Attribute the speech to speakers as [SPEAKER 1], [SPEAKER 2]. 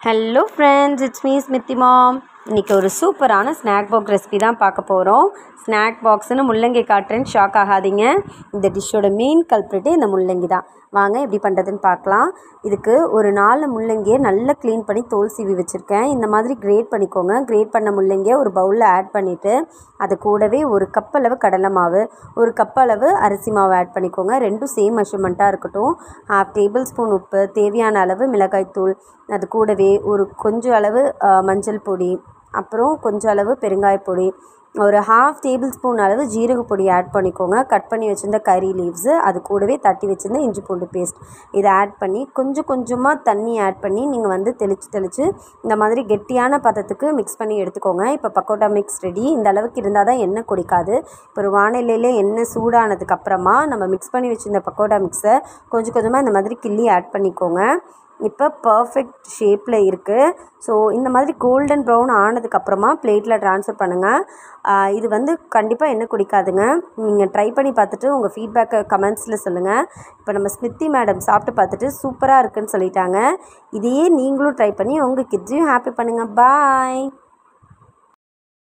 [SPEAKER 1] Hello friends, it's me Smriti மாம். இன்றைக்கி ஒரு சூப்பரான ஸ்நாக் பாக்ஸ் ரெசிபி தான் பார்க்க போகிறோம். ஸ்நாக் பாக்ஸ்னு முள்ளங்கி காட்டுறேன்னு ஷாக் ஆகாதீங்க. இந்த டிஷ்ஷோட மெயின் கல்ப்ரிட்டே இந்த முள்ளங்கி தான். வாங்க எப்படி பண்ணுறதுன்னு பார்க்கலாம். இதுக்கு ஒரு 4 முள்ளங்கியை நல்லா க்ளீன் பண்ணி தோல் சீவி வச்சுருக்கேன். இந்த மாதிரி கிரேட் பண்ணிக்கோங்க. கிரேட் பண்ண முள்ளங்கியை ஒரு பவுலில் ஆட் பண்ணிவிட்டு அது கூடவே ஒரு கப் அளவு கடலை மாவு, ஒரு கப் அளவு அரிசி மாவு ஆட் பண்ணிக்கோங்க. ரெண்டும் சேம் மெஷர்மெண்ட்டாக இருக்கட்டும். 1/2 டேபிள் ஸ்பூன் உப்பு, தேவையான அளவு மிளகாய்த்தூள், அது கூடவே ஒரு கொஞ்சம் அளவு மஞ்சள் பொடி, அப்புறம் கொஞ்சம் அளவு பெருங்காயப்பொடி, ஒரு 1/2 டேபிள் ஸ்பூன் அளவு ஜீரகப்பொடி ஆட் பண்ணிக்கோங்க. கட் பண்ணி வச்சுருந்த கறி லீவ்ஸு, அது கூடவே தட்டி வச்சுருந்த இஞ்சி பூண்டு பேஸ்ட், இதை ஆட் பண்ணி கொஞ்சம் கொஞ்சமாக தண்ணி ஆட் பண்ணி நீங்கள் தெளித்து இந்த மாதிரி கெட்டியான பதத்துக்கு மிக்ஸ் பண்ணி எடுத்துக்கோங்க. இப்போ பக்கோடா மிக்ஸ் ரெடி. இந்த அளவுக்கு இருந்தால் தான் எண்ணெய் குடிக்காது. இப்போ ஒரு வானிலையிலே எண்ணெய் சூடானதுக்கப்புறமா நம்ம மிக்ஸ் பண்ணி வச்சுருந்த பக்கோடா மிக்ஸை கொஞ்சம் கொஞ்சமாக இந்த மாதிரி கிள்ளி ஆட் பண்ணிக்கோங்க. இப்போ பர்ஃபெக்ட் ஷேப்பில் இருக்குது. ஸோ இந்த மாதிரி கோல்டன் ப்ரௌன் ஆனதுக்கப்புறமா பிளேட்டில் ட்ரான்ஸ்ஃபர் பண்ணுங்கள். இது கண்டிப்பாக எண்ணெய் குடிக்காதுங்க. நீங்கள் ட்ரை பண்ணி பார்த்துட்டு உங்கள் ஃபீட்பேக்கை கமெண்ட்ஸில் சொல்லுங்கள். இப்போ நம்ம ஸ்மித்தி மேடம் சாப்பிட்டு பார்த்துட்டு சூப்பராக இருக்குதுன்னு சொல்லிட்டாங்க. இதையே நீங்களும் ட்ரை பண்ணி உங்கள் கிட்ஸையும் ஹாப்பி பண்ணுங்கள். பாய்.